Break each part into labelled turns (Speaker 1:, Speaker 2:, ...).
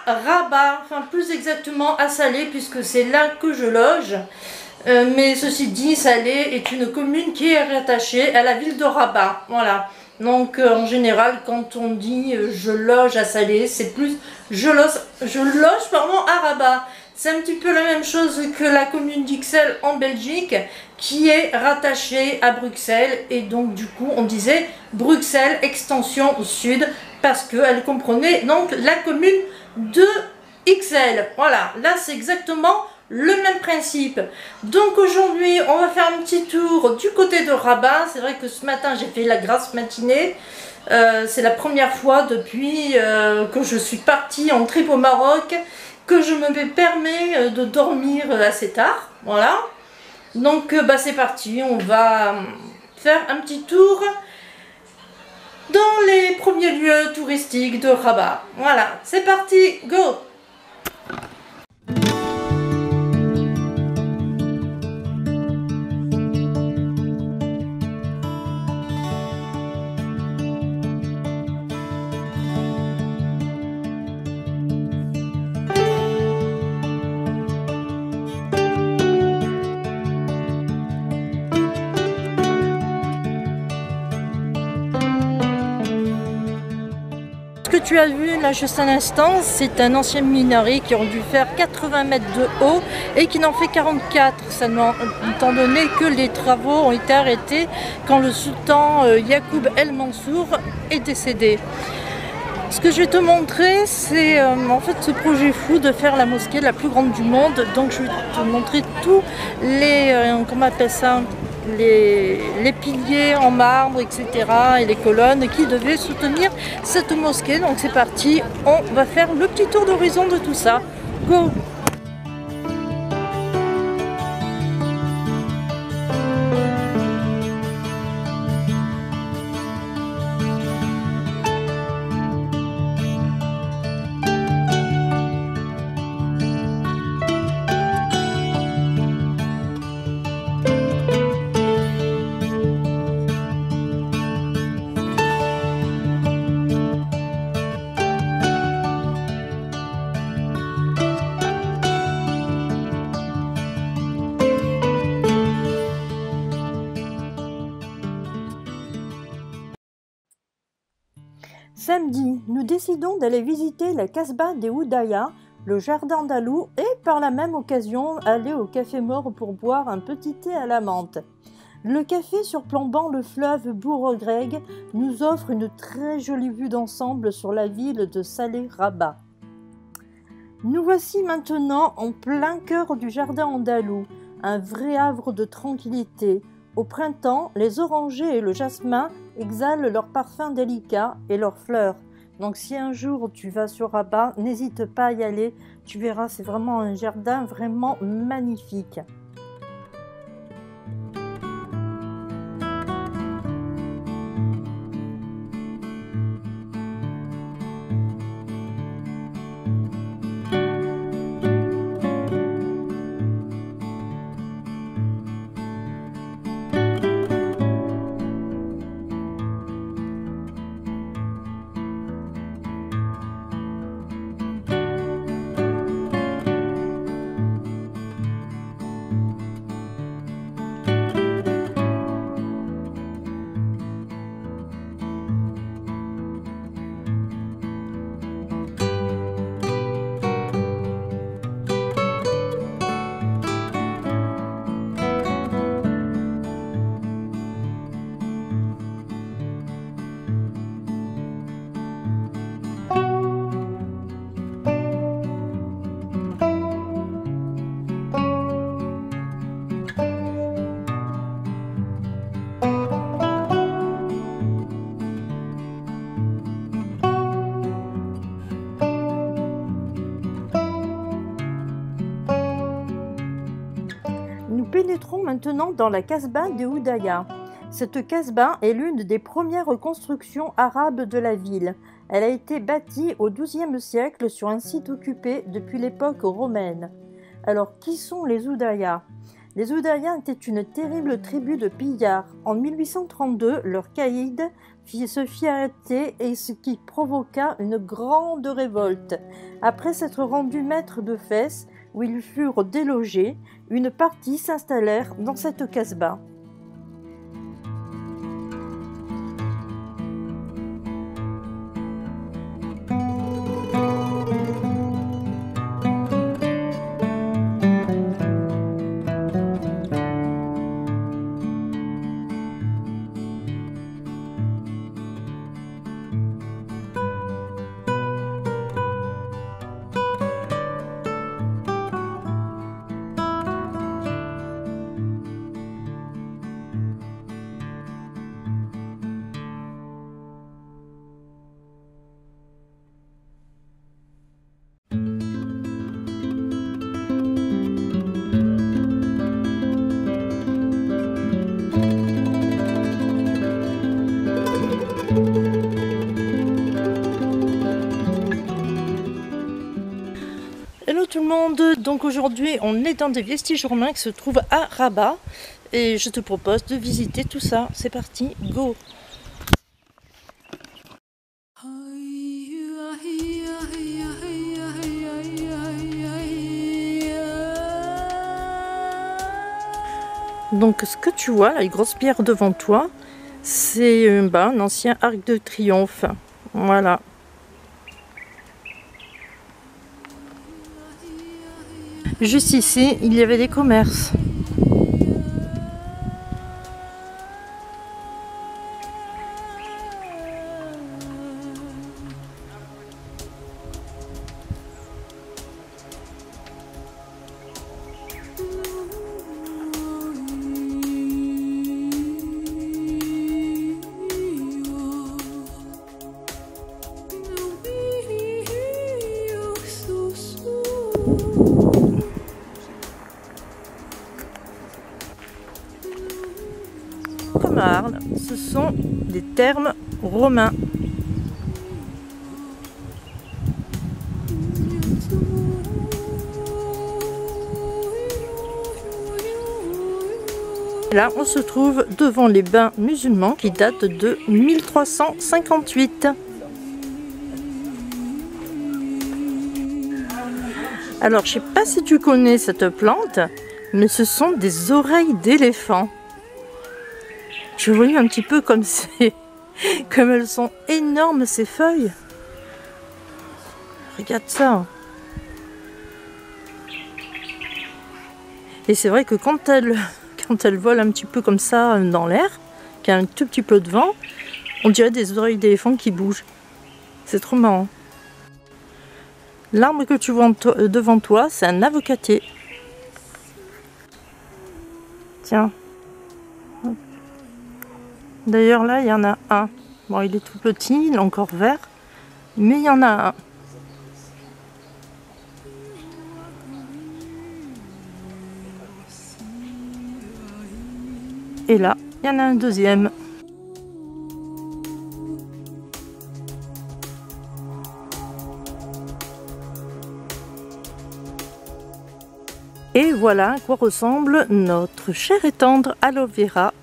Speaker 1: Rabat, enfin plus exactement à Salé, puisque c'est là que je loge. Mais ceci dit, Salé est une commune qui est rattachée à la ville de Rabat. Voilà. Donc en général, quand on dit je loge à Salé, c'est plus je loge pardon, à Rabat. C'est un petit peu la même chose que la commune d'Ixelles en Belgique, qui est rattachée à Bruxelles. Et donc du coup, on disait Bruxelles extension sud, parce qu'elle comprenait donc la commune de Ixelles. Voilà, là c'est exactement le même principe. Donc aujourd'hui, on va faire un petit tour du côté de Rabat. C'est vrai que ce matin, j'ai fait la grasse matinée. C'est la première fois depuis que je suis partie en trip au Maroc que je me permets de dormir assez tard. Voilà. Donc c'est parti, on va faire un petit tour dans les premiers lieux touristiques de Rabat. Voilà, c'est parti, go! Ce que tu as vu là juste un instant, c'est un ancien minaret qui aurait dû faire 80 mètres de haut et qui n'en fait 44, seulement étant donné que les travaux ont été arrêtés quand le sultan Yacoub El Mansour est décédé. Ce que je vais te montrer, c'est en fait ce projet fou de faire la mosquée la plus grande du monde. Donc je vais te montrer tous les, comment on appelle ça, les piliers en marbre, etc. et les colonnes qui devaient soutenir cette mosquée. Donc c'est parti, on va faire le petit tour d'horizon de tout ça. Go! Samedi, nous décidons d'aller visiter la Casbah des Oudaya, le jardin andalou et par la même occasion aller au Café Mort pour boire un petit thé à la menthe. Le café surplombant le fleuve Bourg-Greg nous offre une très jolie vue d'ensemble sur la ville de Salé-Rabat. Nous voici maintenant en plein cœur du jardin andalou, un vrai havre de tranquillité. Au printemps, les orangers et le jasmin exhalent leurs parfums délicats et leurs fleurs. Donc si un jour tu vas sur Rabat, n'hésite pas à y aller, tu verras, c'est vraiment un jardin vraiment magnifique. Nous pénétrons maintenant dans la Casbah des Oudaya. Cette Casbah est l'une des premières constructions arabes de la ville. Elle a été bâtie au XIIe siècle sur un site occupé depuis l'époque romaine. Alors, qui sont les Oudaya? Les Oudaya étaient une terrible tribu de pillards. En 1832, leur caïd se fit arrêter et ce qui provoqua une grande révolte. Après s'être rendus maîtres de Fès, où ils furent délogés, une partie s'installèrent dans cette casbah. Hello tout le monde, donc aujourd'hui on est dans des vestiges romains qui se trouvent à Rabat et je te propose de visiter tout ça. C'est parti, go! Donc ce que tu vois, les grosses pierres devant toi, c'est un ancien arc de triomphe. Voilà. Juste ici, il y avait des commerces. Comme à Arles, ce sont des thermes romains. Là, on se trouve devant les bains musulmans qui datent de 1358. Alors, je sais pas si tu connais cette plante, mais ce sont des oreilles d'éléphant. Je vois un petit peu comme comme elles sont énormes ces feuilles. Regarde ça. Et c'est vrai que quand elles volent un petit peu comme ça dans l'air, qu'il y a un tout petit peu de vent, on dirait des oreilles d'éléphant qui bougent. C'est trop marrant. L'arbre que tu vois devant toi, c'est un avocatier. Tiens. D'ailleurs là, il y en a un. Bon, il est tout petit, il est encore vert, mais il y en a un. Et là, il y en a un deuxième. Et voilà à quoi ressemble notre cher et tendre aloe vera.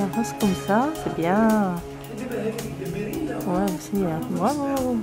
Speaker 1: Un rose comme ça, c'est bien. Ouais, aussi, bravo.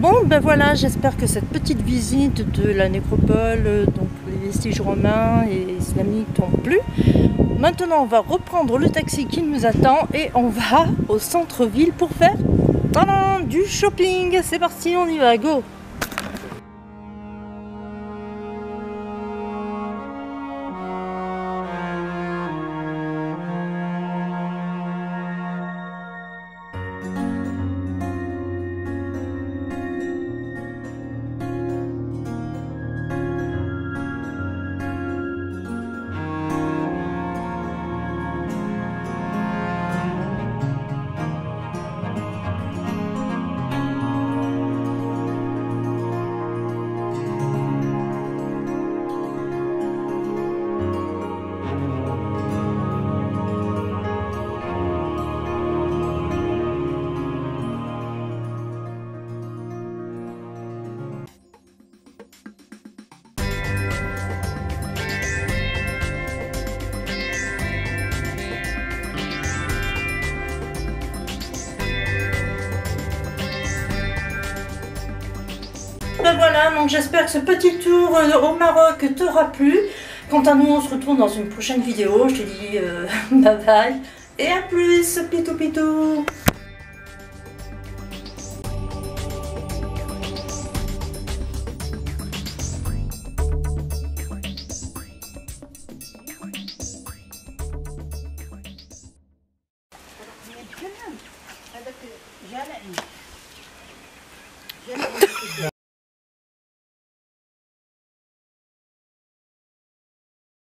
Speaker 1: Bon, ben voilà, j'espère que cette petite visite de la nécropole, donc les vestiges romains et islamiques t'ont plu. Maintenant, on va reprendre le taxi qui nous attend et on va au centre-ville pour faire du shopping. C'est parti, on y va, go! Ben voilà, donc j'espère que ce petit tour au Maroc t'aura plu. Quant à nous, on se retrouve dans une prochaine vidéo. Je te dis bye bye et à plus, pitou pitou.